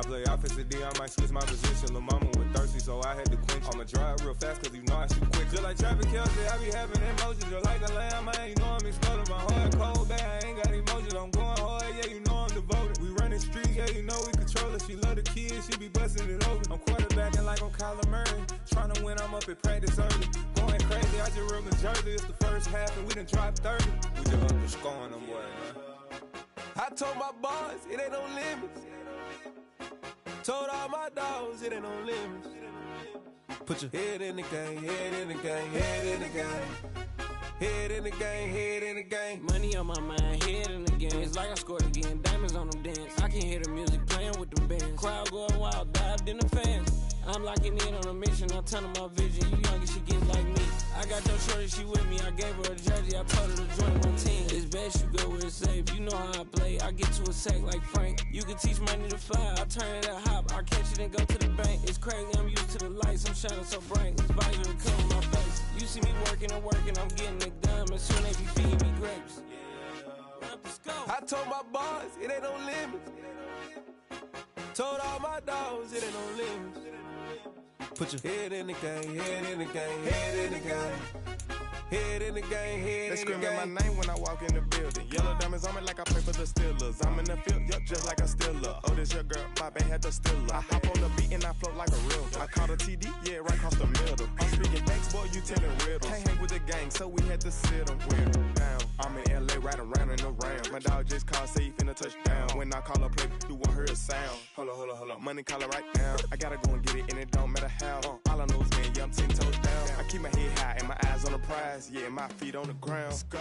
I play offensive D, I might switch my position. Lil' mama was thirsty, so I had to quench. I'ma drive real fast, cause you know I shoot quick. Just like Travis Kelce, I be having emotions. Just like a lamb, man, you know I'm exploding. My heart cold, bad, I ain't got emotions. I'm going hard, yeah, you know I'm devoted. We running streets, yeah, you know we control it. She love the kids, she be busting it over. I'm quarterbacking like I'm Kyler Murray. Trying to win, I'm up at practice early. Going crazy, I just rub the jersey. It's the first half and we done dropped 30. We just underscoring them, boy, man. I told my boys, it ain't no limits. Told all my dogs, it ain't no limits. Put your head in the game, head in the game, head in the game. Head in the game, head in the game. Money on my mind, head in the game. It's like I scored again, diamonds on them dance. I can hear the music playing with them bands. Crowd going wild, dived in the fans. I'm locking in on a mission, I'm turning my vision. You young and she get like me. I got your shorty, she with me. I gave her a jersey, I told her to join my team. It's best you go where it's safe. You know how I play, I get to a sack like Frank. You can teach money to fly, I turn it at hop. I catch it and go to the bank. It's crazy, I'm used to the lights, I'm shining so bright. This visor will cover my face. You see me working and working, I'm getting it done. And soon they be feeding me grapes. I told my boys, it ain't no limits. Told all my dogs, it ain't no limits. Put your head in the game, head in the game, head in the game. Head in the game, head in the game. They screaming my name when I walk in the building. Yellow diamonds on me like I play for the Steelers. I'm in the field, yup, just like a Steeler. Oh, this your girl, my band had the Steeler. I hop on the beat and I float like a real. I caught a TD, yeah, right across the middle. I'm speaking thanks, boy, you telling riddles. Can't hang with the gang, so we had to sit them down. I'm in LA, riding around in the round. My dog just called, say he finna touch down. When I call a play, you won't hear a sound. Hold on, money caller right now. I gotta go and get it, and it don't matter how. All I know is, man, yeah, I'm 10 toes down. I keep my head high and my eyes on the prize. Yeah, my feet on the ground. Let's go.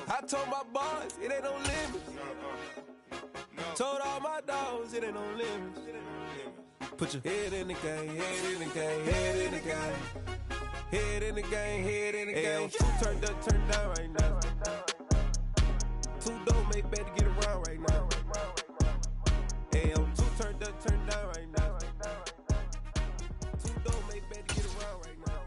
I told my boys, it ain't no limits. Told all my dogs, it ain't no limits. Put your head in the game, head in the game, head in the game. Head in the game, head in the game. Two turned up, turned down right now. Two dope make better get around right now. Hey, two turned up, turned down right now. Two dope make better get around right now.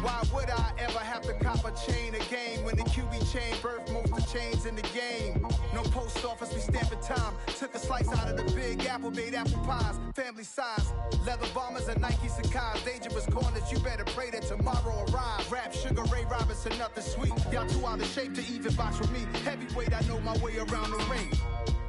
Why would I ever have to cop a chain again when the QB chain birthed most of the chains in the game? No post office, we stamping time. Took a slice out of the big apple, made apple pies, family size. Leather bombers and Nike Sacai's. Dangerous corners, you better pray that tomorrow arrives. Rap Sugar Ray Robinson, nothing sweet. Y'all too out of shape to even box with me. Heavyweight, I know my way around the ring.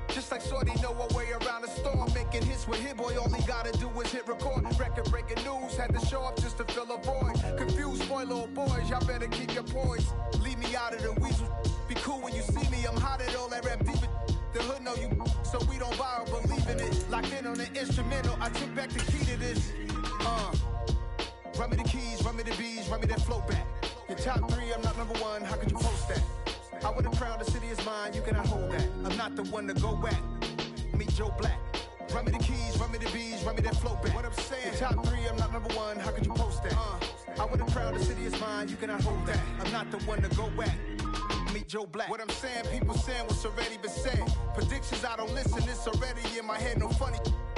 Just like Shorty know her way around the storm. Making hits with Hit Boy, all he gotta do is hit record. Record breaking news, had to show up just to fill a void. Confused, spoiled little boys, y'all better keep your poise. Leave me out of the weasel. Be cool when you see me, I'm hot at all that rap deep. The hood know you, so we don't borrow, believe in it. Locked in on the instrumental, I took back the key to this. Run me the keys, run me the bees, run me that flow back. Your top three, I'm not number one, how could you post that? I would've crowned the city is mine, you cannot hold that. I'm not the one to go at. Meet Joe Black. Run me the keys, run me the bees, run me that flow back. What I'm saying, your top three, I'm not number one, how could you post that? I would've crowned the city is mine, you cannot hold that. I'm not the one to go at. Meet Joe Black. What I'm saying, people saying what's already been said. Predictions, I don't listen, it's already in my head, no funny.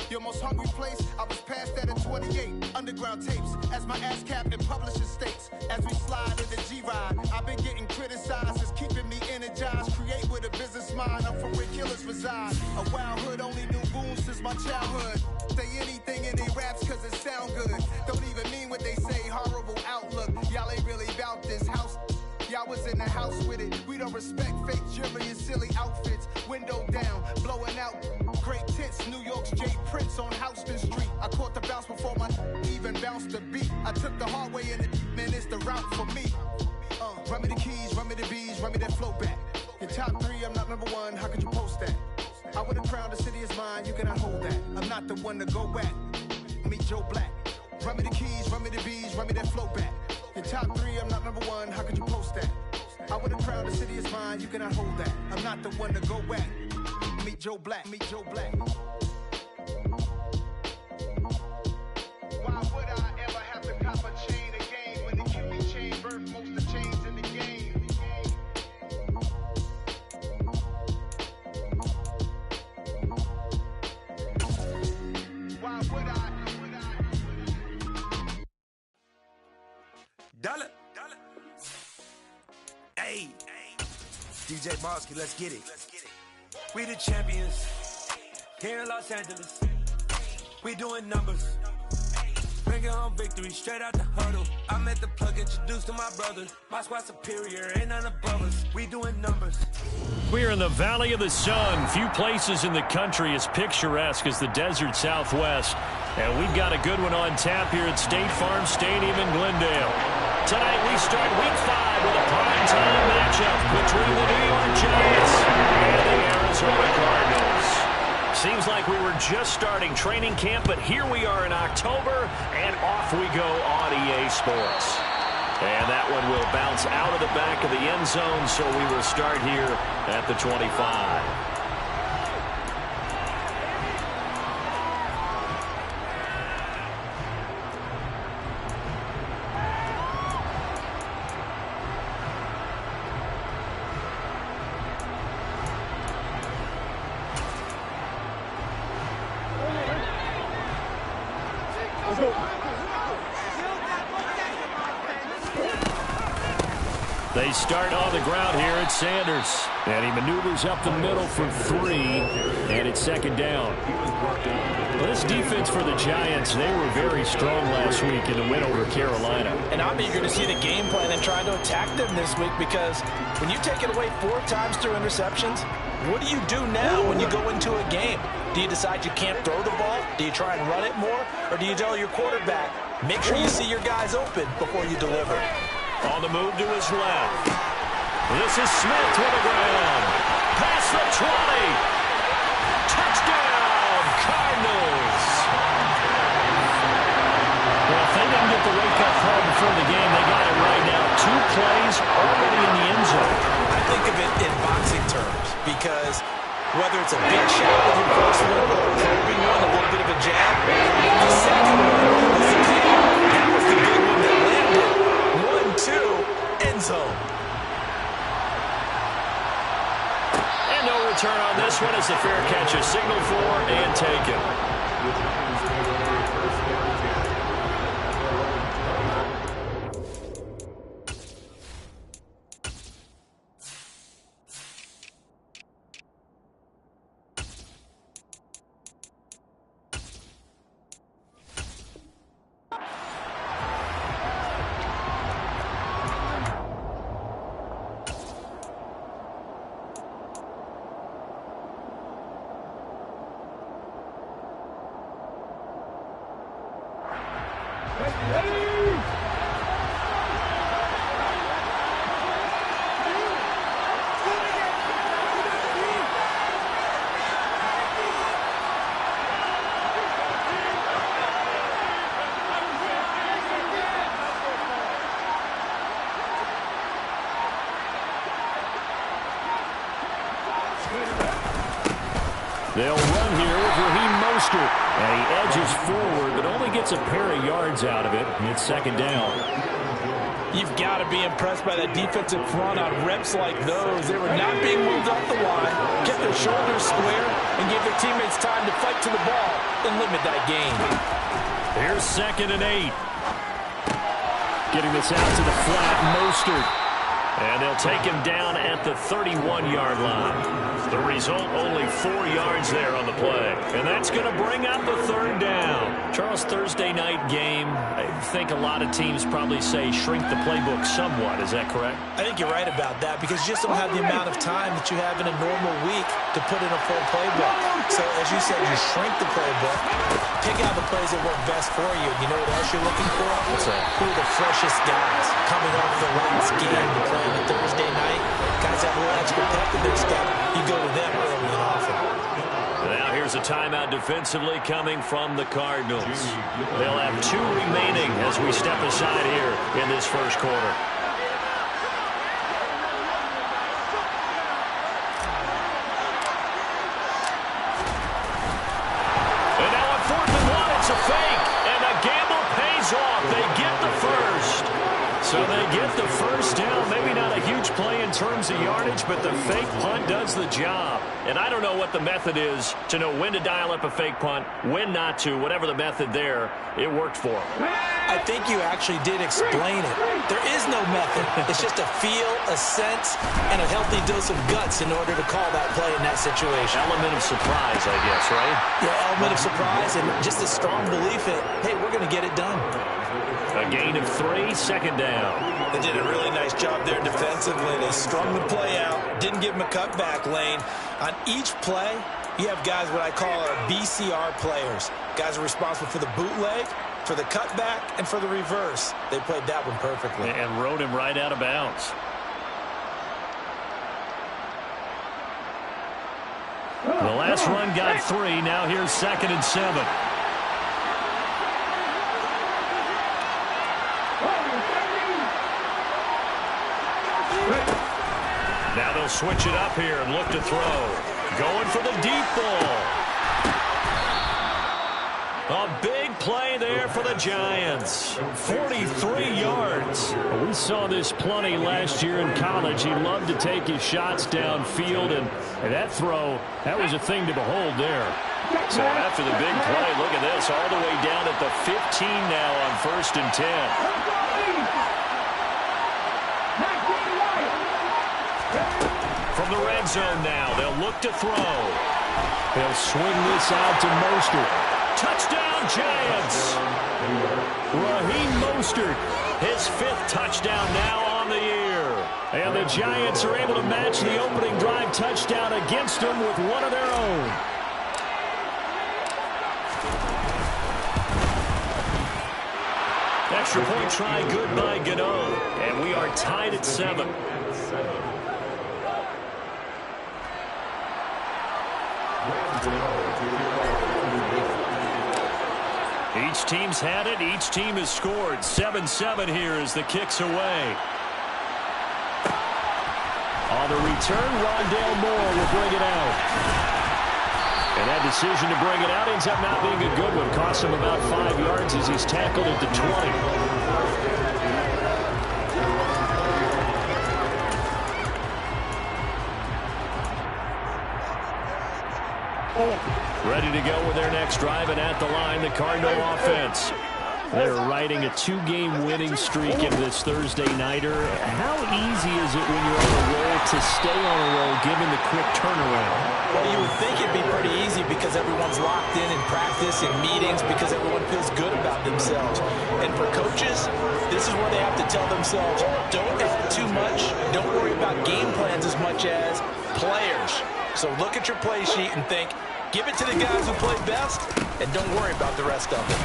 Your most hungry place, I was past that at 28. Underground tapes, as my ass cap in publishing states. As we slide in the G-Ride, I've been getting criticized, it's keeping me energized. Create with a business mind, I'm from where killers reside. A wild hood, only knew goons since my childhood. Say anything in they raps cause it sound good. Don't even mean what they say, horrible outlook. Y'all ain't really about this house. Y'all was in the house with it. We don't respect fake jewelry and silly outfits. Window down, blowing out great tits. New York's Jay Prince on Houston Street. I caught the bounce before my even bounced the beat. I took the hard way in it, man, it's the route for me. Run me the keys, run me the bees, run me that flow back. Your top three, I'm not number one, how could you post that? I would've crowned the city is mine, you cannot hold that. I'm not the one to go at. Meet Joe Black. Run me the keys, run me the bees, run me that flow back. Your top three, I'm not number one, how could you post that? I would've crowned the city is mine, you cannot hold that. I'm not the one to go at. Meet Joe Black, meet Joe Black. Why would I ever have to cop a chain again when the QB chain birthed most of the chains in the game? DJ Bosky, let's get it. We the champions here in Los Angeles. We doing numbers. Bringing home victory straight out the huddle. I'm at the plug, introduced to my brothers. My squad superior, ain't none above us. We doing numbers. We're in the Valley of the Sun. Few places in the country as picturesque as the desert Southwest. And we've got a good one on tap here at State Farm Stadium in Glendale. Tonight we start Week 5 with a primetime matchup between the New York Giants and the Arizona Cardinals. Seems like we were just starting training camp, but here we are in October, and off we go on EA Sports. And that one will bounce out of the back of the end zone, so we will start here at the 25. They start on the ground here at Sanders. And he maneuvers up the middle for 3. And it's second down. Well, this defense for the Giants, they were very strong last week in the win over Carolina. And I'm eager to see the game plan and try to attack them this week, because when you take it away 4 times through interceptions, what do you do now when you go into a game? Do you decide you can't throw the ball? Do you try and run it more? Or do you tell your quarterback, make sure you see your guys open before you deliver? On the move to his left. This is Smith to the ground. Past the 20. Touchdown, Cardinals. Well, if they didn't get the wake-up call before the game, they got it right now. 2 plays already in the end zone. I think of it in boxing terms, because whether it's a big shot with your first one or a probing one, a little bit of a jab, the second one was the jab. That was the big one that landed. 1-2, end zone. And no return on this one as the fair catch is signaled for and taken. They'll run here with Raheem Mostert. And he edges forward, but only gets a pair of yards out of it. It's second down. You've got to be impressed by that defensive front on reps like those. They were not being moved off the line, kept their shoulders square, and gave their teammates time to fight to the ball and limit that gain. Here's 2nd and 8. Getting this out to the flat, Mostert. And they'll take him down at the 31-yard line. The result, only 4 yards there on the play. And that's going to bring up the 3rd down. Charles, Thursday night game, I think a lot of teams probably say shrink the playbook somewhat. Is that correct? I think you're right about that, because you just don't have the amount of time that you have in a normal week to put in a full playbook. So, as you said, you shrink the playbook, pick out the plays that work best for you. You know what else you're looking for? What's that? Who are the freshest guys coming off the last game to play on a Thursday night? Guys have a little extra pep in their step. You go to them early and often. Now here's a timeout defensively coming from the Cardinals. They'll have 2 remaining as we step aside here in this first quarter. And now on 4th and 1, it's a fake. And the gamble pays off. They get the first. So they get the first down. Maybe not a huge play in terms of yardage, but the fake punt does the job. And I don't know what the method is to know when to dial up a fake punt, when not to. Whatever the method there, it worked for them. I think you actually did explain it. There is no method. It's just a feel, a sense, and a healthy dose of guts in order to call that play in that situation. Element of surprise, I guess, right? Yeah, element of surprise and just a strong belief that, hey, we're going to get it done. A gain of 3, second down. They did a really nice job there defensively. They strung the play out, didn't give them a cutback lane. On each play, you have guys what I call our BCR players. Guys are responsible for the bootleg, for the cutback, and for the reverse. They played that one perfectly. And rode him right out of bounds. The last run got 3. Now here's 2nd and 7. Now they'll switch it up here and look to throw. Going for the deep ball. A big play there for the Giants. 43 yards. We saw this plenty last year in college. He loved to take his shots downfield, and that throw, that was a thing to behold there. So after the big play, look at this, all the way down at the 15 now on 1st and 10. From the red zone now, they'll look to throw. They'll swing this out to Mostert. Touchdown, Giants! Raheem Mostert, his 5th touchdown now on the year. And the Giants are able to match the opening drive touchdown against them with one of their own. Extra point try good by Gano. And we are tied at 7. Each team's had it. Each team has scored. 7-7 here as the kick's away. On the return, Rondale Moore will bring it out. And that decision to bring it out ends up not being a good one. Costs him about 5 yards as he's tackled at the 20. Ready to go with their next drive, and at the line, the Cardinal offense. They're riding a 2-game winning streak in this Thursday nighter. How easy is it when you're on a roll to stay on a roll given the quick turnaround? Well, you would think it'd be pretty easy because everyone's locked in practice and meetings because everyone feels good about themselves. And for coaches, this is where they have to tell themselves, don't effort too much, don't worry about game plans as much as players. So look at your play sheet and think, give it to the guys who play best, and don't worry about the rest of it.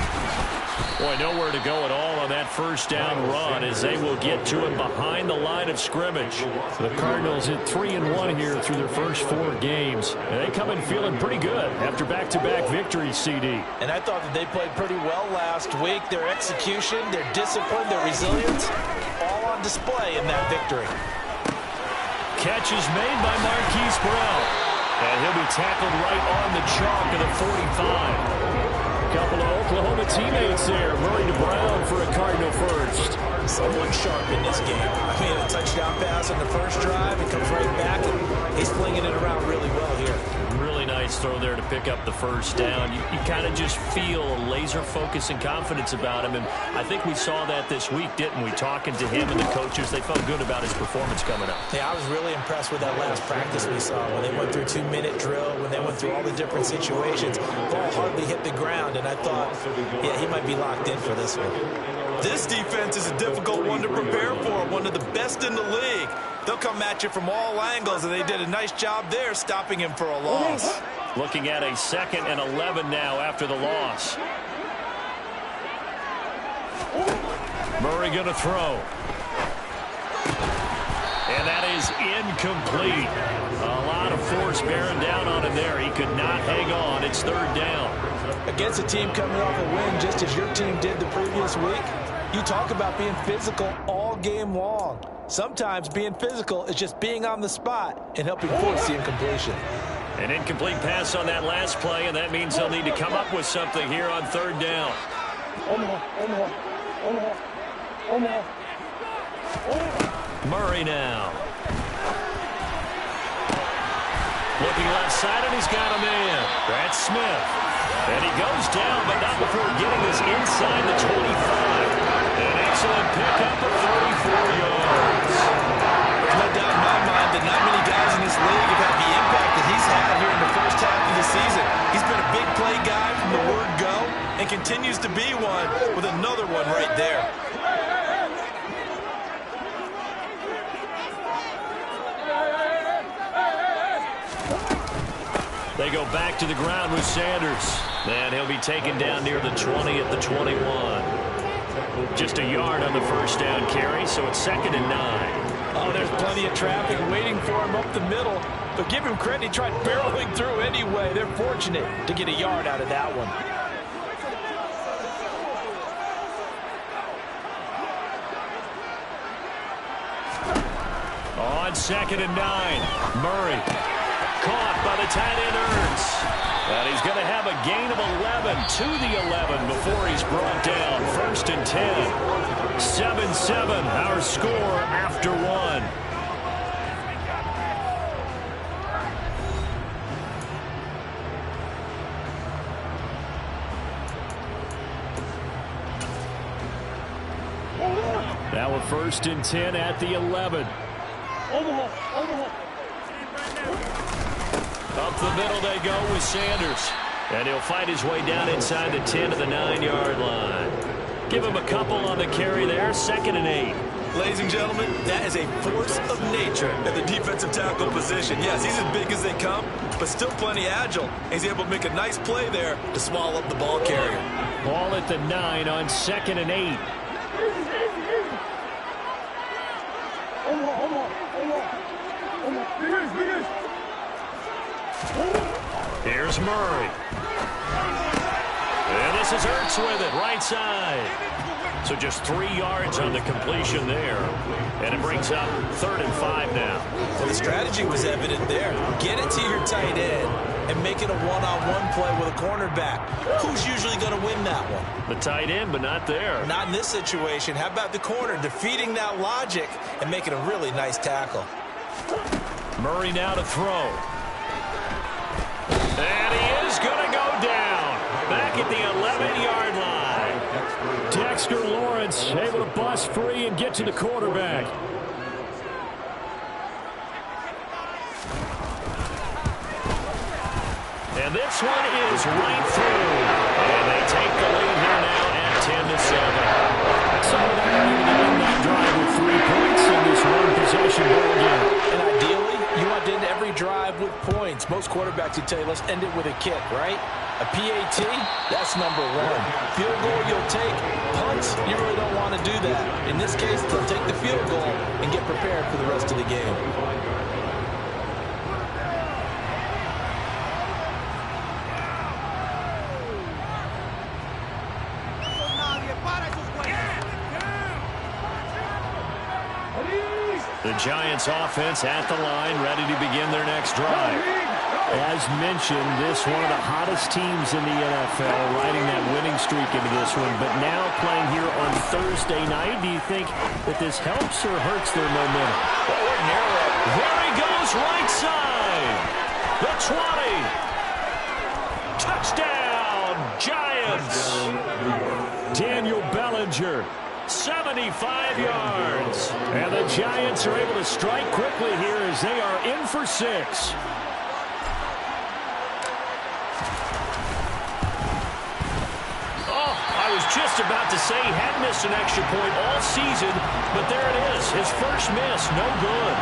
Boy, nowhere to go at all on that first down run as they will get to him behind the line of scrimmage. The Cardinals hit 3-1 here through their first 4 games. And they come in feeling pretty good after back-to-back victories, CD. And I thought that they played pretty well last week. Their execution, their discipline, their resilience, all on display in that victory. Catch is made by Marquise Brown. And he'll be tackled right on the chalk of the 45. Couple of Oklahoma teammates there. Murray to Brown for a Cardinal first. Someone sharp in this game. I mean, a touchdown pass on the first drive. He comes right back, and he's flinging it around really well here. Really nice throw there to pick up the first down. You kind of just feel a laser focus and confidence about him, and I think we saw that this week, didn't we? Talking to him and the coaches, they felt good about his performance coming up. Yeah, I was really impressed with that last practice we saw when they went through 2-minute drill, when they went through all the different situations. Ball hardly hit the ground, and I thought, yeah, he might be locked in for this one. This defense is a difficult one to prepare for, one of the best in the league. They'll come at you from all angles, and they did a nice job there stopping him for a loss. Looking at a 2nd and 11 now after the loss. Murray going to throw. And that is incomplete. A lot of force bearing down on him there. He could not hang on. It's 3rd down. Against a team coming off a win just as your team did the previous week, you talk about being physical all game long. Sometimes being physical is just being on the spot and helping force the incompletion. An incomplete pass on that last play, and that means they'll need to come up with something here on 3rd down. Murray now. Looking left side, and he's got a man. That's Smith. And he goes down, but not before getting this inside the 25. An excellent pickup of 34 yards. There's no doubt in my mind that not many guys in this league have had the impact that he's had here in the first half of the season. He's been a big play guy from the word go and continues to be one with another one right there. They go back to the ground with Sanders. And he'll be taken down near the 20 at the 21. Just a yard on the first down carry, so it's 2nd and 9. Oh, there's plenty of traffic waiting for him up the middle. But give him credit, he tried barreling through anyway. They're fortunate to get a yard out of that one. On 2nd and 9, Murray. Caught by the tight end Ertz. And he's going to have a gain of 11 to the 11 before he's brought down. 1st and 10. 7-7, our score after 1. Now a 1st and 10 at the 11. Up the middle they go with Sanders. And he'll fight his way down inside the 10 to the 9-yard line. Give him a couple on the carry there. 2nd and 8. Ladies and gentlemen, that is a force of nature at the defensive tackle position. Yes, he's as big as they come, but still plenty agile. He's able to make a nice play there to swallow up the ball carrier. Ball at the 9 on 2nd and 8. Here's Murray. And this is Ertz with it, right side. So just 3 yards on the completion there. And it brings up 3rd and 5 now. Well, the strategy was evident there. Get it to your tight end and make it a one-on-one play with a cornerback. Who's usually going to win that one? The tight end, but not there. Not in this situation. How about the corner defeating that logic and making a really nice tackle? Murray now to throw. And he is going to go down. Back at the 11-yard line. Dexter Lawrence able to bust free and get to the quarterback. And this one is right through. And they take the lead here now at 10-7. So they're able to end that drive with 3 points in this one-possession ball game. And ideally, you want to end every drive with points. Most quarterbacks would tell you, let's end it with a kick, right? A PAT, that's number 1. Field goal you'll take. Punts, you really don't want to do that. In this case, they'll take the field goal and get prepared for the rest of the game. The Giants offense at the line, ready to begin their next drive. As mentioned, this one of the hottest teams in the NFL, riding that winning streak into this one. But now playing here on Thursday night, do you think that this helps or hurts their momentum? There he goes, right side. The 20. Touchdown, Giants. Daniel Bellinger. 75 yards. And the Giants are able to strike quickly here as they are in for 6. Oh, I was just about to say he had missed an extra point all season, but there it is. His first miss, no good.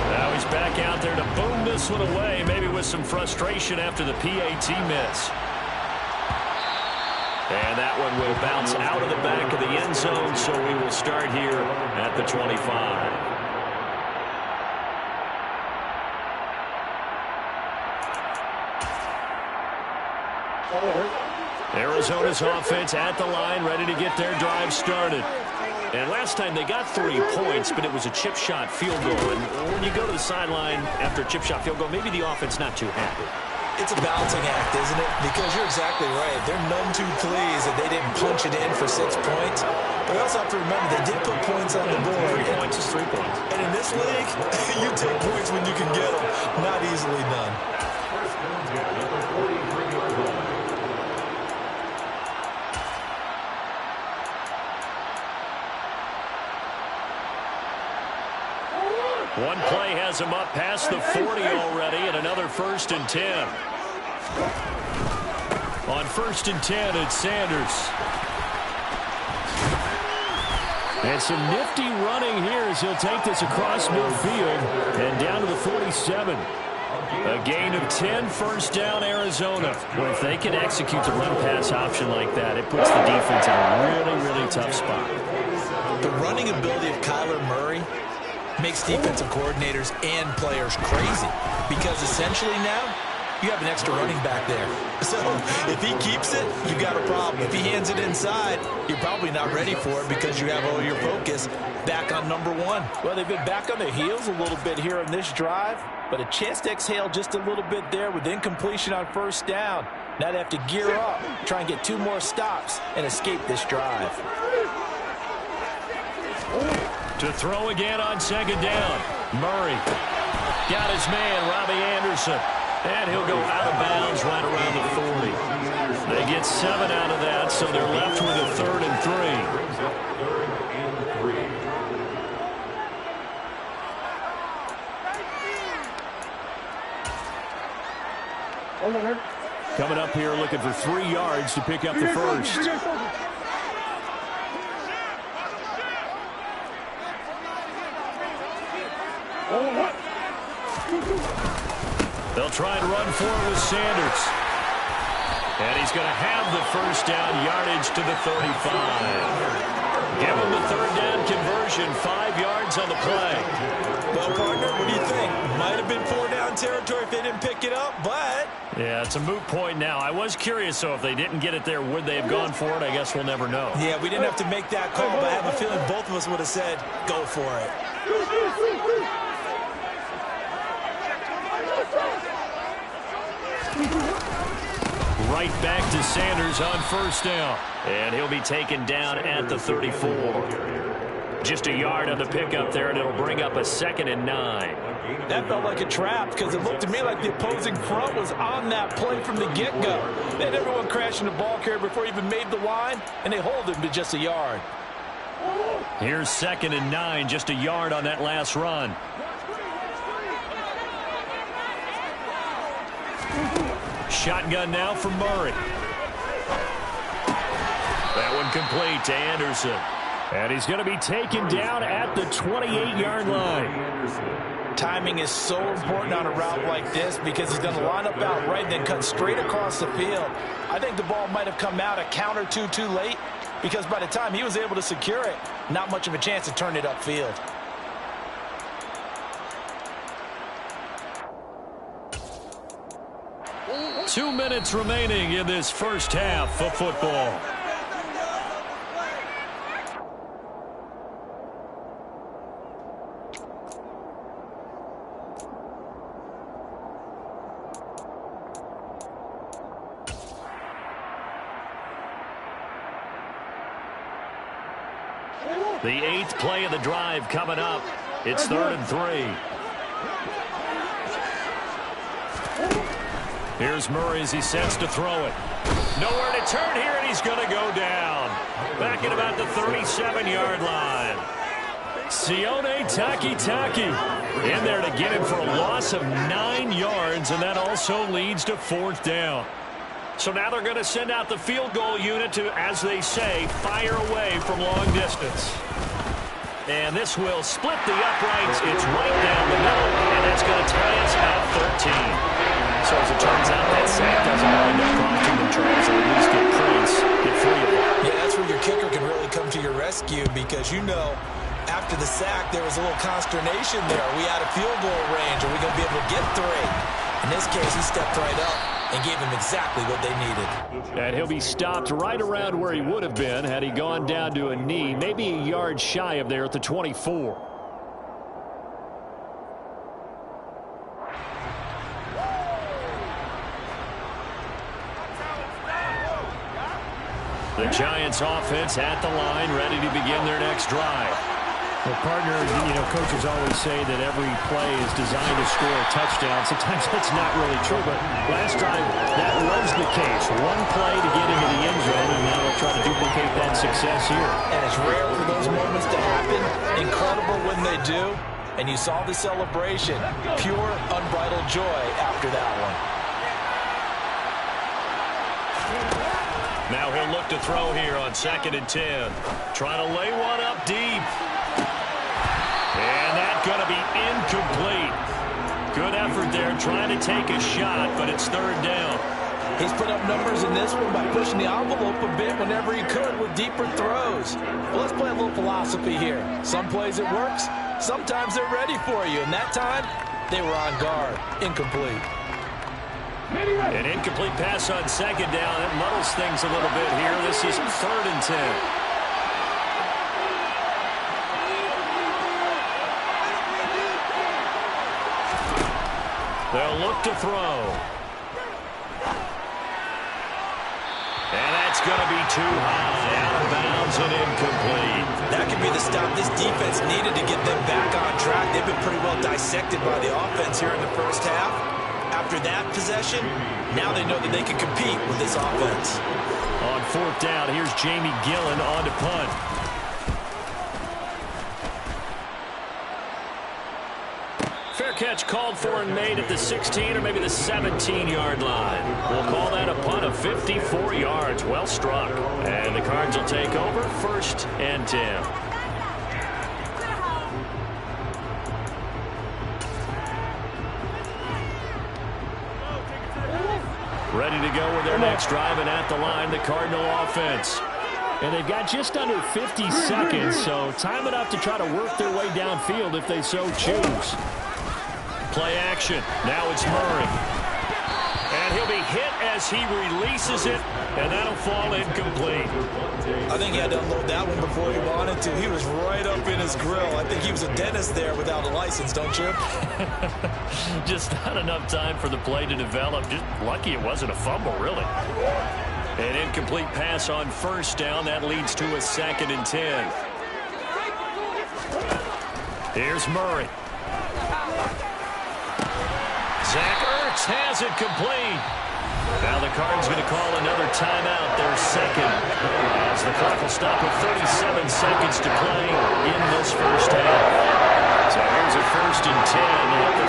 Now he's back out there to boom this one away, maybe with some frustration after the PAT miss. And that one will bounce out of the back of the end zone, so we will start here at the 25. Arizona's offense at the line, ready to get their drive started. And last time they got 3 points, but it was a chip shot field goal. And when you go to the sideline after a chip shot field goal, maybe the offense not too happy. It's a balancing act, isn't it? Because you're exactly right. They're none too pleased that they didn't punch it in for 6 points. But we also have to remember they did put points on the board. 3 points is 3 points. And in this league, you take points when you can get them. Not easily done. One play has him up past the 40 already, and another 1st and 10. On 1st and 10, it's Sanders. And some nifty running here as he'll take this across midfield and down to the 47. A gain of 10, 1st down, Arizona. Well, if they can execute the run-pass option like that, it puts the defense in a really, really tough spot. The running ability of Kyler Murray makes defensive coordinators and players crazy because essentially now you have an extra running back there. So if he keeps it, you got a problem. If he hands it inside, you're probably not ready for it because you have all your focus back on number 1. Well, they've been back on their heels a little bit here in this drive, but a chance to exhale just a little bit there with incompletion on 1st down. Now they have to gear up, try and get 2 more stops and escape this drive. To throw again on 2nd down. Murray got his man, Robbie Anderson. And he'll go out of bounds right around the 40. They get 7 out of that, so they're left with a 3rd and 3. Coming up here looking for 3 yards to pick up the 1st. They'll try and run for it with Sanders. And he's going to have the 1st down, yardage to the 35. Give him the 3rd down conversion, 5 yards on the play. Well, partner, what do you think? Might have been 4-down territory if they didn't pick it up, but... Yeah, it's a moot point now. I was curious, so if they didn't get it there, would they have gone for it? I guess we'll never know. Yeah, we didn't have to make that call, but I have a feeling both of us would have said, go for it. Right back to Sanders on 1st down. And he'll be taken down at the 34. Just a yard on the pickup there, and it'll bring up a 2nd and 9. That felt like a trap because it looked to me like the opposing front was on that play from the get-go. They had everyone crashing the ball carrier before he even made the line, and they hold him to just a yard. Here's 2nd and 9, just a yard on that last run. Shotgun now from Murray. That one complete to Anderson. And he's going to be taken down at the 28-yard line. Timing is so important on a route like this because he's going to line up out right and then cut straight across the field. I think the ball might have come out a count or two too late because by the time he was able to secure it, not much of a chance to turn it upfield. Two minutes remaining in this 1st half of football. The 8th play of the drive coming up. It's 3rd and 3. Here's Murray as he sets to throw it. Nowhere to turn here, and he's going to go down. Back at about the 37-yard line. Sione Takitaki in there to get him for a loss of 9 yards, and that also leads to 4th down. So now they're going to send out the field goal unit to, as they say, fire away from long distance. And this will split the uprights. It's right down the middle, and that's going to tie us at 13. So as it turns out, that sack doesn't wind up costing them, Charles, or at least get Prince, get free of it. Yeah, that's where your kicker can really come to your rescue because, you know, after the sack, there was a little consternation there. Are we out of field goal range? Are we going to be able to get 3? In this case, he stepped right up and gave them exactly what they needed. And he'll be stopped right around where he would have been had he gone down to a knee, maybe a yard shy of there at the 24. The Giants offense at the line, ready to begin their next drive. Well, partner, coaches always say that every play is designed to score a touchdown. Sometimes that's not really true, but last time that was the case. One play to get into the end zone, and now they'll try to duplicate that success here. And it's rare for those moments to happen. Incredible when they do. And you saw the celebration. Pure, unbridled joy after that one. Now he'll look to throw here on 2nd and 10. Trying to lay one up deep. And that's going to be incomplete. Good effort there trying to take a shot, but it's 3rd down. He's put up numbers in this one by pushing the envelope a bit whenever he could with deeper throws. Well, let's play a little philosophy here. Some plays it works. Sometimes they're ready for you. And that time, they were on guard. Incomplete. An incomplete pass on 2nd down. It muddles things a little bit here. This is 3rd and 10. They'll look to throw. And that's going to be too high. Out of bounds and incomplete. That could be the stop this defense needed to get them back on track. They've been pretty well dissected by the offense here in the first half. After that possession, now they know that they can compete with this offense. On 4th down, here's Jamie Gillen on to punt. Fair catch called for and made at the 16 or maybe the 17-yard line. We'll call that a punt of 54 yards. Well struck. And the Cards will take over 1st and 10. Ready to go with their next drive, and at the line, the Cardinal offense. And they've got just under 50 seconds, so time enough to try to work their way downfield if they so choose. Play action. Now it's Murray. And he'll be hit as he releases it, and that'll fall incomplete. I think he had to unload that one before he wanted to. He was right up in his grill. I think he was a dentist there without a license, don't you? Just not enough time for the play to develop. Just lucky it wasn't a fumble, really. An incomplete pass on 1st down. That leads to a 2nd and 10. Here's Murray. Zach Ertz has it complete. Now the Cards going to call another timeout, their 2nd, as the clock will stop with 37 seconds to play in this first half. So here's a 1st and 10 at the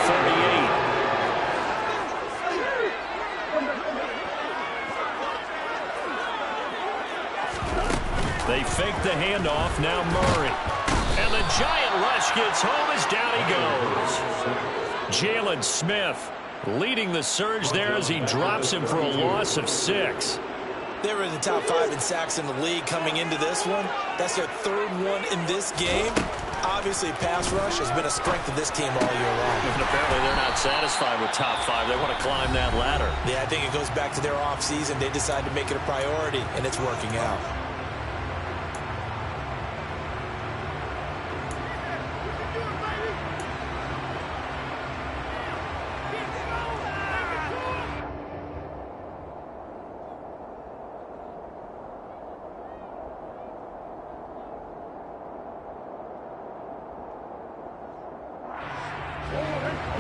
38. They fake the handoff. Now Murray. And the giant rush gets home as down he goes. Jalen Smith leading the surge there as he drops him for a loss of 6. They were in the top 5 in sacks in the league coming into this one. That's their 3rd one in this game. Obviously, pass rush has been a strength of this team all year long. And apparently they're not satisfied with top 5. They want to climb that ladder. Yeah, I think it goes back to their offseason. They decided to make it a priority, and it's working out.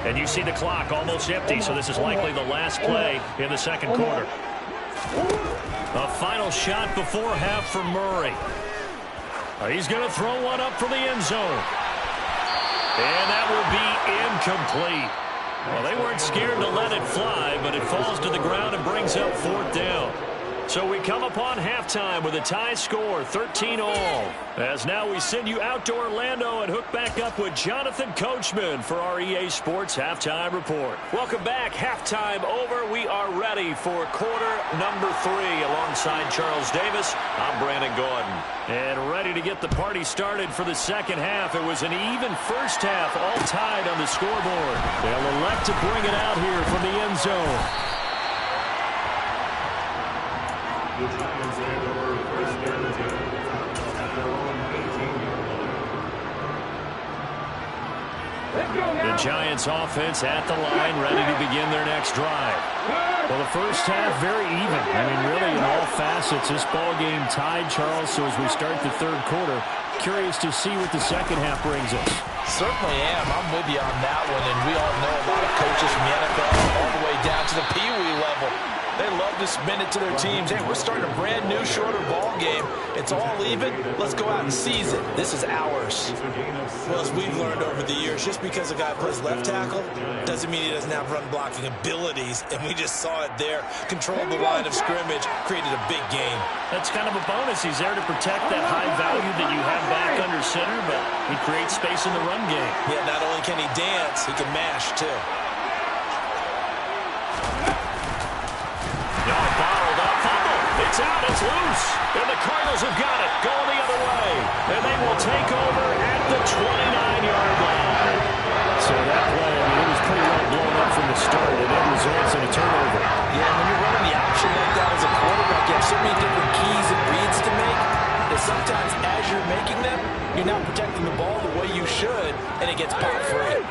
And you see the clock almost empty, so this is likely the last play in the 2nd quarter. A final shot before half for Murray. He's going to throw one up for the end zone. And that will be incomplete. Well, they weren't scared to let it fly, but it falls to the ground and brings up 4th down. So we come upon halftime with a tie score, 13-all. As now we send you out to Orlando and hook back up with Jonathan Coachman for our EA Sports Halftime Report. Welcome back. Halftime over. We are ready for quarter number 3. Alongside Charles Davis, I'm Brandon Gordon. And ready to get the party started for the 2nd half. It was an even first half, all tied on the scoreboard. They'll elect to bring it out here from the end zone. The Giants hand over 1st and 10 at their own 18-yard line. The Giants offense at the line, ready to begin their next drive. Well, the first half, very even. I mean, really, in all facets, this ball game tied, Charles. So as we start the third quarter, curious to see what the second half brings us. Certainly am. I'm with you on that one. And we all know a lot of coaches from the NFL all the way down to the Pee Wee level. They love to spin it to their teams. Hey, we're starting a brand new, shorter ball game. It's all even. Let's go out and seize it. This is ours. Well, as we've learned over the years, just because a guy plays left tackle doesn't mean he doesn't have run blocking abilities. And we just saw it there. Controlled the line of scrimmage, created a big gain. That's kind of a bonus. He's there to protect that high value that you have back under center, but he creates space in the run game. Yeah, not only can he dance, he can mash, too. Bottled up, fumble. It's out, it's loose. And the Cardinals have got it, going the other way. And they will take over at the 29-yard line. So that play, I mean, it was pretty well blown up from the start, and it results in a turnover. Yeah, when you're running the option like that as a quarterback, you have so many different keys and reads to make that sometimes as you're making them, you're not protecting the ball the way you should, and it gets popped free.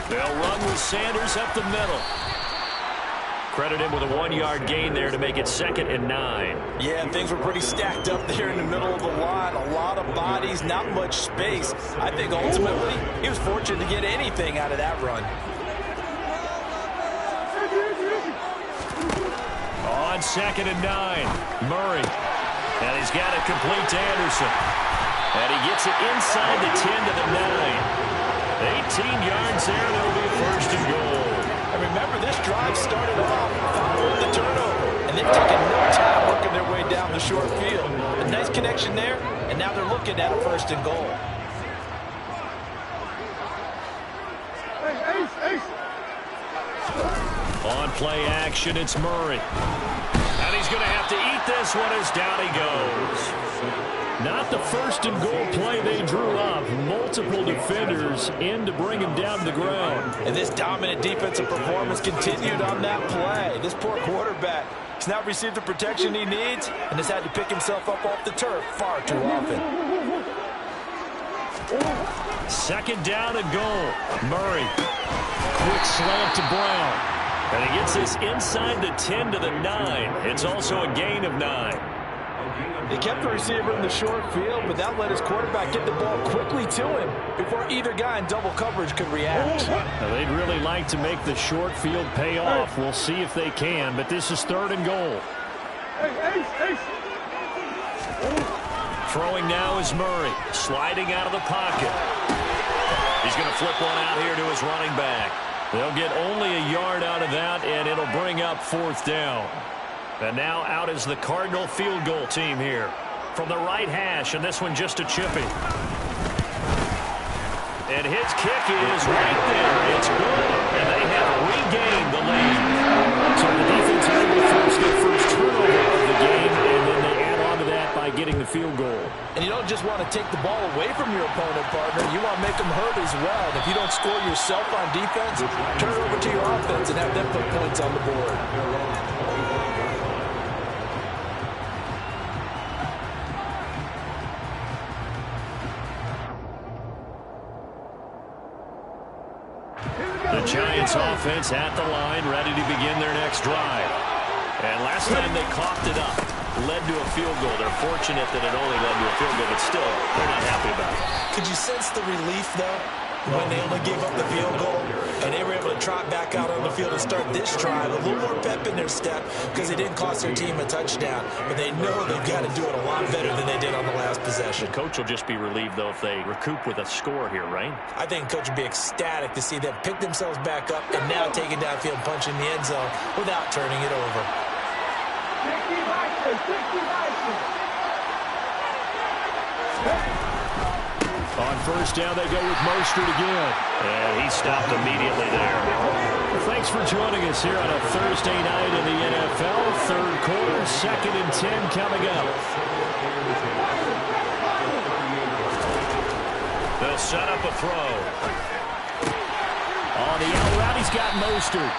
They'll run with Sanders up the middle. Credit him with a 1-yard gain there to make it 2nd and 9. Yeah, things were pretty stacked up there in the middle of the line. A lot of bodies, not much space. I think ultimately he was fortunate to get anything out of that run. On 2nd and 9, Murray. And he's got it complete to Anderson. And he gets it inside the 10 to the 9. 18 yards there, that'll be 1st and goal. And remember, this drive started off following the turnover. And they've taken no time working their way down the short field. A nice connection there, and now they're looking at a 1st and goal. On play action, it's Murray. And he's going to have to eat this one as down he goes. Not the 1st and goal play they drew up. Multiple defenders in to bring him down to the ground. And this dominant defensive performance continued on that play. This poor quarterback has not received the protection he needs and has had to pick himself up off the turf far too often. 2nd down and goal. Murray. Quick slant to Brown. And he gets this inside the 10 to the 9. It's also a gain of 9. They kept the receiver in the short field, but that let his quarterback get the ball quickly to him before either guy in double coverage could react. Now, they'd really like to make the short field pay off. We'll see if they can, but this is 3rd and goal. Throwing now is Murray, sliding out of the pocket. He's going to flip one out here to his running back. They'll get only a yard out of that, and it'll bring up 4th down. And now out is the Cardinal field goal team here. From the right hash, and this one just a chippy. And his kick is right there. It's good, and they have regained the lead. So the defense able to force their first turnover of the game, and then they add on to that by getting the field goal. And you don't just want to take the ball away from your opponent, partner. You want to make them hurt as well. And if you don't score yourself on defense, turn it over to your offense and have them put points on the board. The Giants offense at the line, ready to begin their next drive. And last time they coughed it up, led to a field goal. They're fortunate that it only led to a field goal, but still, they're not happy about it. Could you sense the relief, though, when they only gave up the field goal and they were able to trot back out on the field and start this drive? A little more pep in their step because it didn't cost their team a touchdown, but they know they've got to do it a lot better than they did on the last possession. The coach will just be relieved, though, if they recoup with a score here, right? I think coach would be ecstatic to see them pick themselves back up and now take it downfield, punch in the end zone without turning it over. On 1st down, they go with Mostert again. And he stopped immediately there. Well, thanks for joining us here on a Thursday night in the NFL. Third quarter, 2nd and 10 coming up. They'll set up a throw. On the out route, he's got Mostert.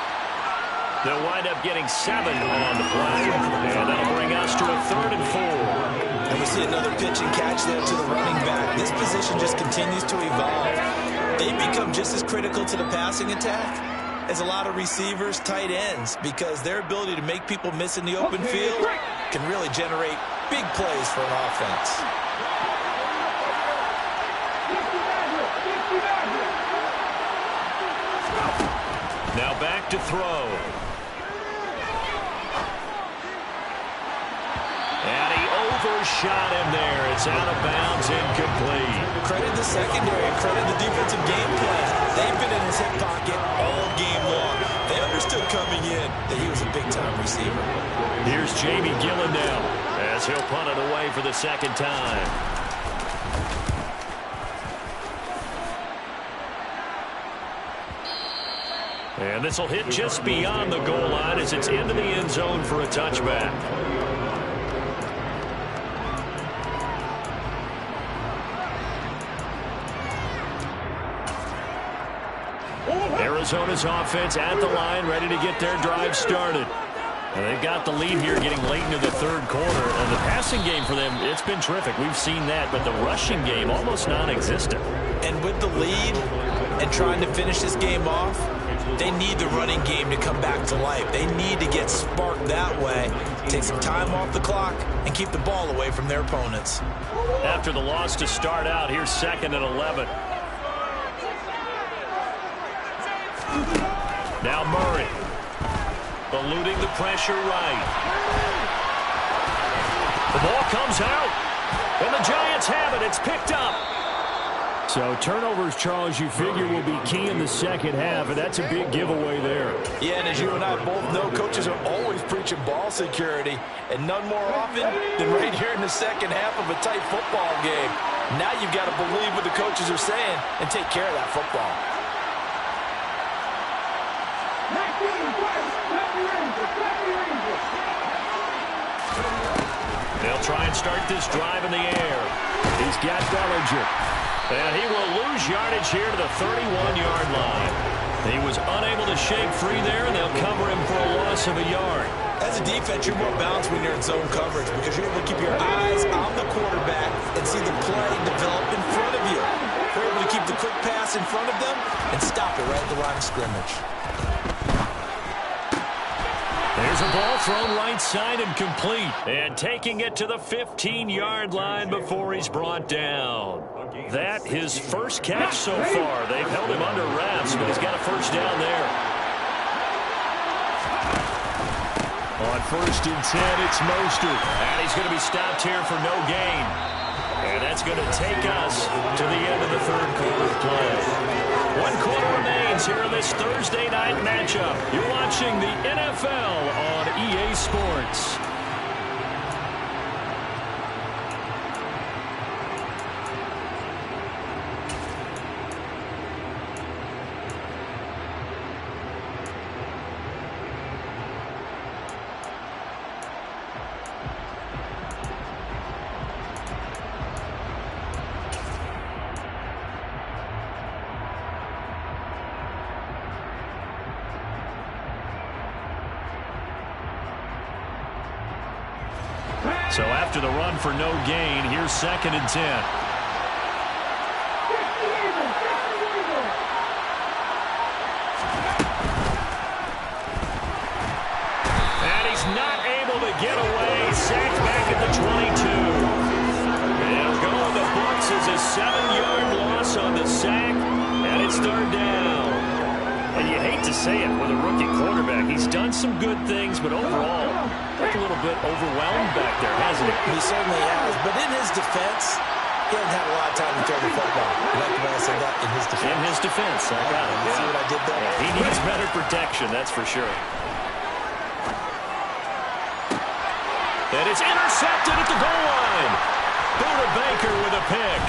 They'll wind up getting 7 on the play. And that'll bring us to a 3rd and 4. And we see another pitch and catch there to the running back. This position just continues to evolve. They become just as critical to the passing attack as a lot of receivers, tight ends, because their ability to make people miss in the open field can really generate big plays for an offense. Now back to throw. And he overshot him there. It's out of bounds, incomplete. Credit the secondary and credit the defensive game plan. They've been in his hip pocket all game long. They understood coming in that he was a big-time receiver. Here's Jamie Gillen now as he'll punt it away for the second time. And this will hit just beyond the goal line as it's into the end zone for a touchback. Arizona's offense at the line, ready to get their drive started. And they've got the lead here getting late into the third quarter. And the passing game for them, it's been terrific. We've seen that, but the rushing game almost non-existent. And with the lead and trying to finish this game off, they need the running game to come back to life. They need to get sparked that way, take some time off the clock, and keep the ball away from their opponents. After the loss to start out, here's 2nd and 11. Now Murray, eluding the pressure right. The ball comes out, and the Giants have it. It's picked up. So turnovers, Charles, you figure will be key in the second half, and that's a big giveaway there. Yeah, and as you and I both know, coaches are always preaching ball security, and none more often than right here in the second half of a tight football game. Now you've got to believe what the coaches are saying and take care of that football. They'll try and start this drive in the air. He's got Bellinger. And he will lose yardage here to the 31-yard line. He was unable to shake free there, and they'll cover him for a loss of a yard. As a defense, you're more balanced when you're in zone coverage because you're able to keep your eyes on the quarterback and see the play develop in front of you. You're able to keep the quick pass in front of them and stop it right at the line of scrimmage. There's a ball thrown right side and complete. And taking it to the 15-yard line before he's brought down. That his first catch so far. They've held him under wraps, but he's got a first down there. On 1st and 10, it's Mostert. And he's going to be stopped here for no gain. And that's going to take us to the end of the third quarter play. 1 quarter remains here in this Thursday night matchup. You're watching the NFL on EA Sports. So after the run for no gain, here's 2nd and 10. And he's not able to get away. Sacked back at the 22. They'll go in the books as a 7-yard loss on the sack, and it's 3rd down. And you hate to say it with a rookie quarterback. He's done some good things, but overall, a little bit overwhelmed back there, hasn't he? He certainly has. But in his defense, he hasn't had a lot of time to throw the football. I like the way I said that, in his defense. In his defense, I got it. See what I did there? Yeah, he needs better protection, that's for sure. And it's intercepted at the goal line. Buda Baker with a pick.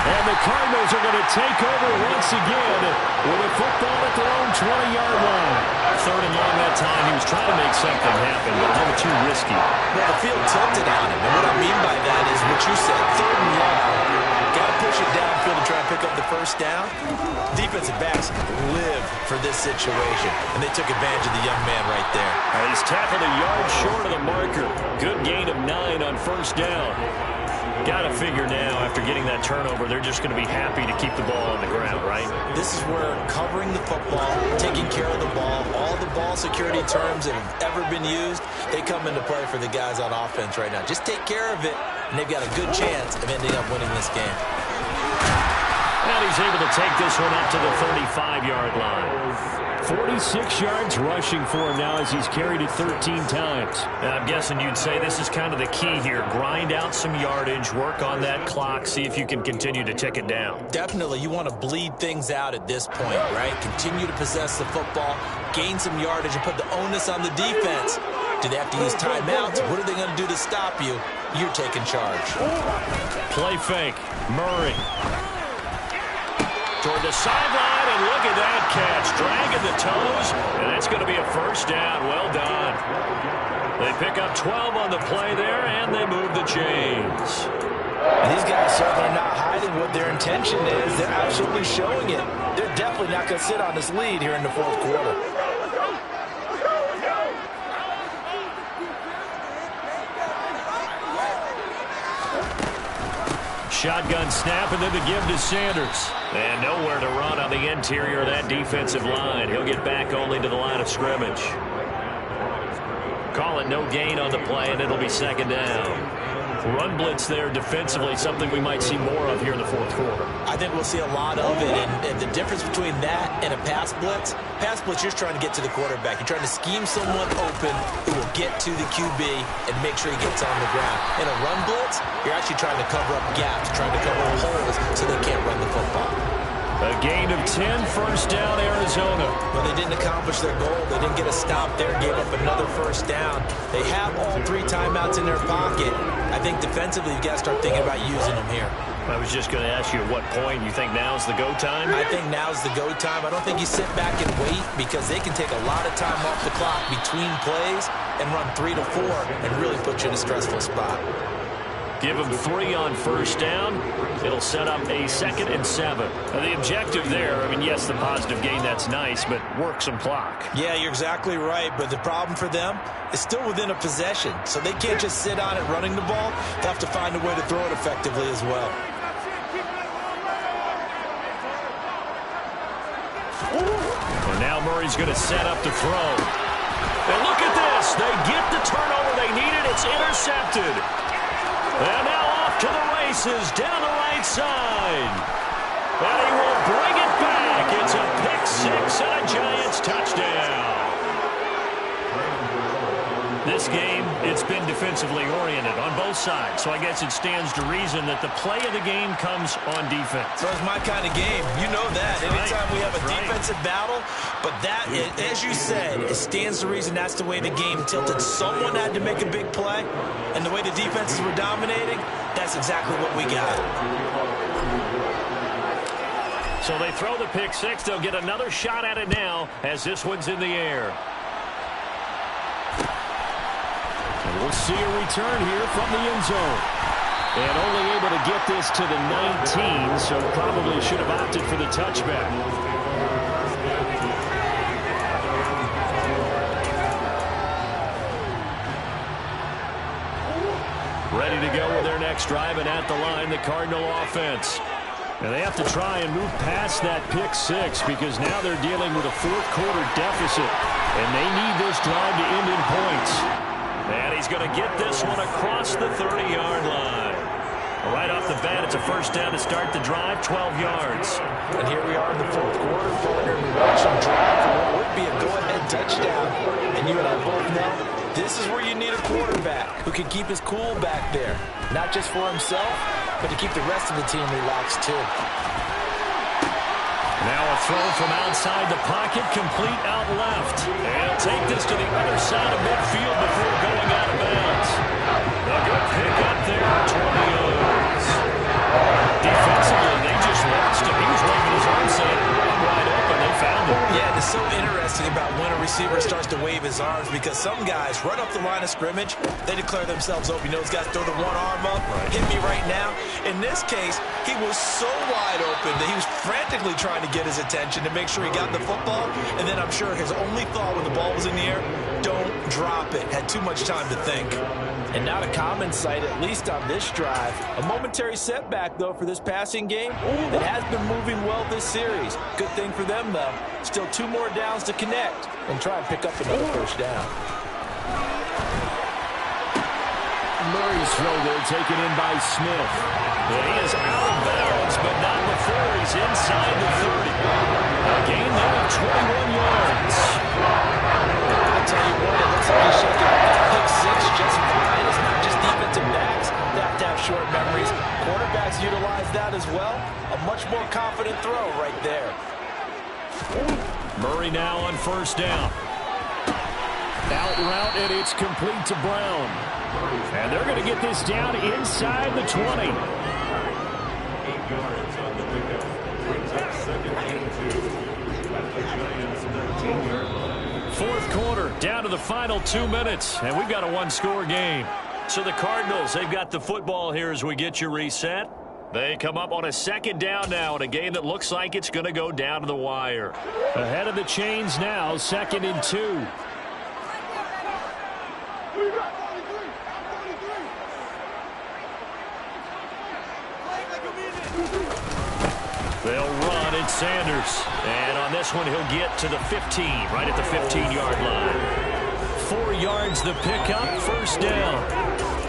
And the Cardinals are going to take over once again with a football at their own 20-yard line. 3rd and long that time. He was trying to make something happen, but a little too risky. Well, the field tilted on him, and what I mean by that is what you said, 3rd and long. Got to put push it downfield to try and pick up the first down. Defensive backs live for this situation, and they took advantage of the young man right there. He's tackled a yard short of the marker. Good gain of 9 on first down. Got to figure now, after getting that turnover, they're just going to be happy to keep the ball on the ground, right? This is where covering the football, taking care of the ball, all the ball security terms that have ever been used, they come into play for the guys on offense right now. Just take care of it, and they've got a good chance of ending up winning this game. And he's able to take this one up to the 35-yard line. 46 yards rushing for him now as he's carried it 13 times. I'm guessing you'd say this is kind of the key here. Grind out some yardage, work on that clock, see if you can continue to tick it down. Definitely. You want to bleed things out at this point, right? Continue to possess the football, gain some yardage, and put the onus on the defense. Do they have to use timeouts? What are they going to do to stop you? You're taking charge. Play fake. Murray. Toward the sideline, and look at that catch. Dragging the toes, and that's going to be a first down. Well done. They pick up 12 on the play there, and they move the chains. And these guys certainly are not hiding what their intention is. They're absolutely showing it. They're definitely not going to sit on this lead here in the fourth quarter. Shotgun snap, and then the give to Sanders. And nowhere to run on the interior of that defensive line. He'll get back only to the line of scrimmage. Call it no gain on the play, and it'll be second down. Run blitz there defensively, something we might see more of here in the fourth quarter. I think we'll see a lot of it, and the difference between that and a pass blitz, you're trying to get to the quarterback. You're trying to scheme someone open who will get to the QB and make sure he gets on the ground. In a run blitz, you're actually trying to cover up gaps, trying to cover up holes so they can't run the football. A gain of 10, first down, Arizona. Well, they didn't accomplish their goal. They didn't get a stop there, gave up another first down. They have all 3 timeouts in their pocket. I think defensively, you've got to start thinking about using them here. I was just going to ask you at what point you think now's the go time? I think now's the go time. I don't think you sit back and wait because they can take a lot of time off the clock between plays and run 3 to 4 and really put you in a stressful spot. Give them 3 on first down. It'll set up a 2nd and 7. Now, the objective there, I mean, yes, the positive gain, that's nice, but work some clock. Yeah, you're exactly right, but the problem for them is still within a possession, so they can't just sit on it running the ball. They have to find a way to throw it effectively as well. And now Murray's going to set up to throw. And look at this. They get the turnover they needed. It's intercepted. And now off to the races down the right side. And he will bring it back. It's a pick 6 and a Giants touchdown. This game, it's been defensively oriented on both sides, so I guess it stands to reason that the play of the game comes on defense. So it's my kind of game. You know that. Anytime we have a defensive battle, but that, as you said, it stands to reason that's the way the game tilted. Someone had to make a big play, and the way the defenses were dominating, that's exactly what we got. So they throw the pick 6. They'll get another shot at it now as this one's in the air. And we'll see a return here from the end zone. And only able to get this to the 19, so probably should have opted for the touchback. Ready to go with their next drive, and at the line, the Cardinal offense. And they have to try and move past that pick 6 because now they're dealing with a fourth-quarter deficit, and they need this drive to end in points. And he's going to get this one across the 30-yard line. Right off the bat, it's a first down to start the drive, 12 yards. And here we are in the fourth quarter, partner. We watch them drive for what would be a go-ahead touchdown. And you and I both know this is where you need a quarterback who can keep his cool back there. Not just for himself, but to keep the rest of the team relaxed, too. Now a throw from outside the pocket, complete out left. And he'll take this to the other side of midfield before going out of bounds. A good pick up there, 20 yards. Defensively, they just watched him. He was waving his arm saying, "I'm wide open." They found him. Yeah, it's so interesting about when a receiver starts to wave his arms, because some guys run up the line of scrimmage, they declare themselves open. You know, those guys throw the one arm up, hit me right now. In this case, he was so wide open that he was frantically trying to get his attention to make sure he got the football. And then I'm sure his only thought when the ball was in the air, don't drop it. Had too much time to think. And not a common sight, at least on this drive. A momentary setback, though, for this passing game that has been moving well this series. Good thing for them, though. Still 2 more downs to connect and try and pick up another first down. Murray's throw there taken in by Smith. And he is out of bounds, but not before he's inside the 30. A gain there of 21 yards. I tell you what, it looks like he's shaking up that pick six just fine. It's not just defensive backs that have to have short memories. Quarterbacks utilize that as well. A much more confident throw right there. Murray now on first down. Out route, and it's complete to Brown. And they're going to get this down inside the 20. 8 yards on the pickup. Brings up second and 2 at the Giants' 13-yard line. Fourth quarter, down to the final 2 minutes, and we've got a one-score game. So the Cardinals, they've got the football here as we get you reset. They come up on a second down now in a game that looks like it's going to go down to the wire. Ahead of the chains now, 2nd and 2. They'll run, it's Sanders. And on this one, he'll get to the 15, right at the 15-yard line. 4 yards the pickup, first down.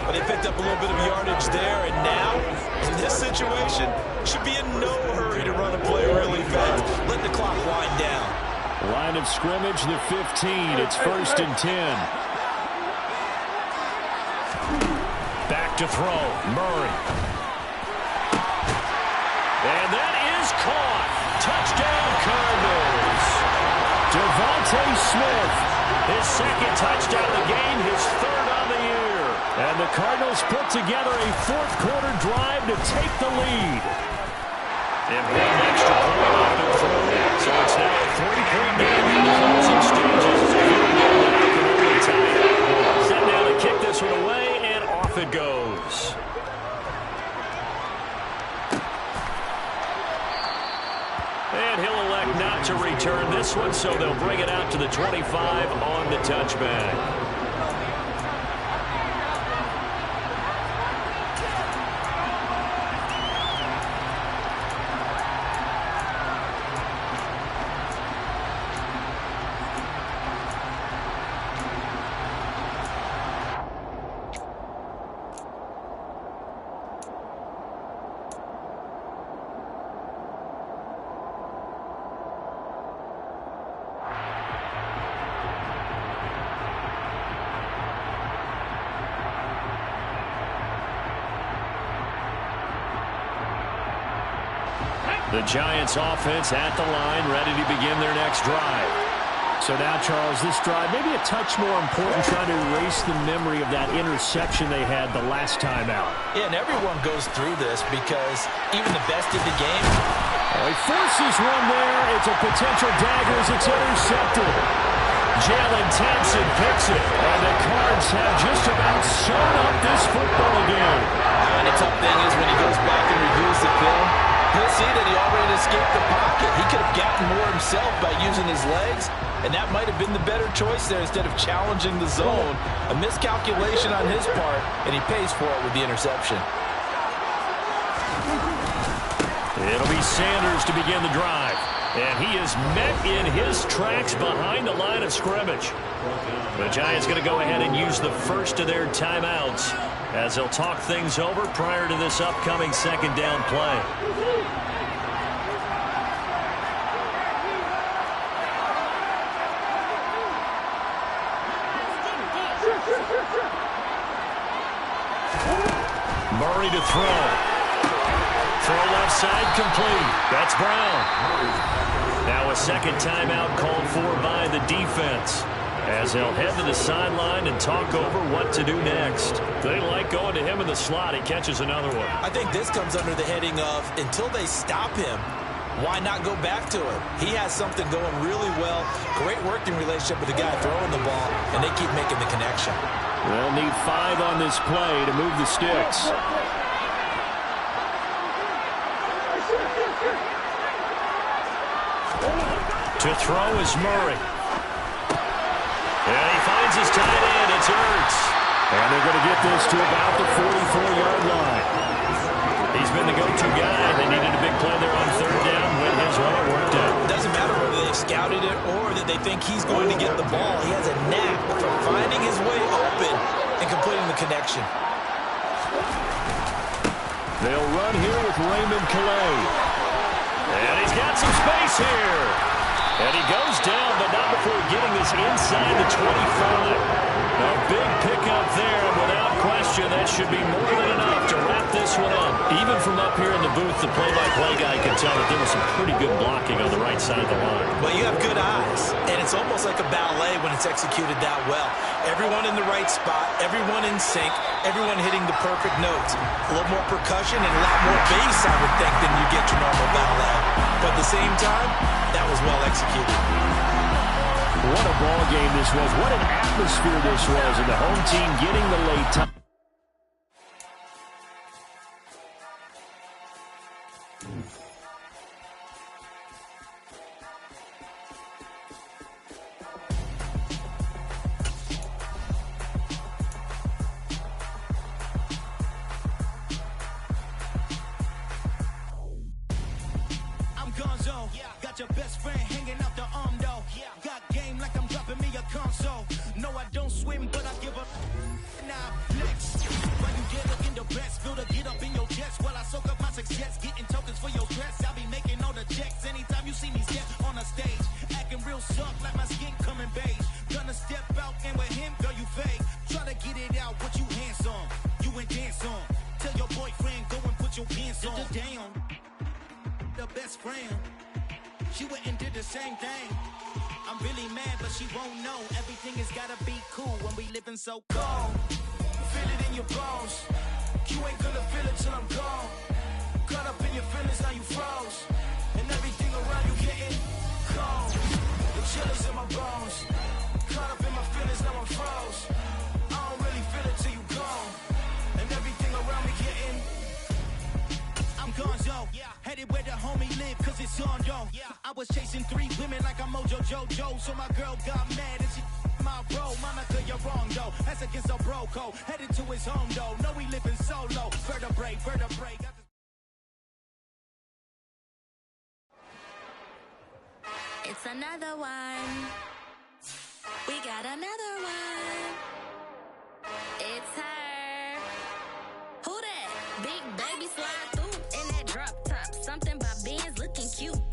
But they picked up a little bit of yardage there, and now, in this situation, should be in no hurry to run a play really fast. Let the clock wind down. Line of scrimmage, the 15. It's 1st and 10. Back to throw, Murray. And that is caught. Touchdown, Cardinals. Devontae Smith. His second touchdown of the game, his 3rd on the year. And the Cardinals put together a fourth quarter drive to take the lead. And one extra point off the throw. So it's now a 3-point game in the closing stages. Set now to kick this one away, and off it goes. And he'll elect not to return this one, so they'll bring it out to the 25 on the touchback. The Giants offense at the line, ready to begin their next drive. So now, Charles, this drive maybe a touch more important, trying to erase the memory of that interception they had the last time out. Yeah, and everyone goes through this because even the best in the game. He forces one there. It's a potential dagger as it's intercepted. Jalen Thompson picks it, and the Cards have just about sewn up this football game. And the tough thing is when he goes back and reviews the film, he'll see that he already escaped the pocket. He could have gotten more himself by using his legs, and that might have been the better choice there instead of challenging the zone. A miscalculation on his part, and he pays for it with the interception. It'll be Sanders to begin the drive. And he is met in his tracks behind the line of scrimmage. The Giants going to go ahead and use the first of their timeouts as they'll talk things over prior to this upcoming second down play. Murray to throw. Throw left side complete. That's Brown. Now a second timeout called for by the defense as they'll head to the sideline and talk over what to do next. They like going to him in the slot. He catches another one. I think this comes under the heading of until they stop him, why not go back to it? He has something going really well. Great working relationship with the guy throwing the ball, and they keep making the connection. They'll need 5 on this play to move the sticks. To throw is Murray. And he finds his tight end. It's Ertz. And they're going to get this to about the 44-yard line. He's been the go-to guy. They needed a big play there on 3rd down. When his run worked out. It doesn't matter whether they've scouted it or that they think he's going to get the ball. He has a knack for finding his way open and completing the connection. They'll run here with Raymond Calais. And he's got some space here. And he goes down, but not before getting this inside the 25. A big pickup there, and without question, that should be more than enough to wrap this one up. Even from up here in the booth, the play-by-play guy could tell that there was some pretty good blocking on the right side of the line. Well, you have good eyes, and it's almost like a ballet when it's executed that well. Everyone in the right spot, everyone in sync, everyone hitting the perfect notes. A little more percussion and a lot more bass, I would think, than you get your normal ballet. But at the same time, that was well executed. What a ball game this was. What an atmosphere this was. And the home team getting the late time. I'm Gonzo. Got your best friend hanging out the arm though. Got game like I'm dropping me a console. No, I don't swim, but I give up. Now, flex. While you get up in the best, feel the get up in your chest. While I soak up my success, getting tokens for your stress. I'll be making all the checks anytime you see me step on a stage. Acting real soft like my skin coming beige. Gonna step out and with him, girl, you fake. Try to get it out, what you handsome. You ain't dance on. Tell your boyfriend, go and put your pants on. Down. The best friend. She went and did the same thing. I'm really mad, but she won't know. Everything has gotta be cool when we living so cold. Feel it in your bones. You ain't gonna feel it till I'm gone. Caught up in your feelings, now you froze. And everything around you getting cold. The chillers in my bones. Caught up in my feelings, now I'm froze. I don't really feel it till you gone. And everything around me getting. I'm Gonzo, headed where the homie live, cause it's on though. I was chasing 3 women like I'm Mojo Jojo, so my girl got mad and she my bro. Monica, you're wrong though, that's against our bro code. Headed to his home though, no we living solo. Vertebrae. It's another one. We got another one. It's her. Who that? Big baby slide through in that drop top. Something about Benz looking cute.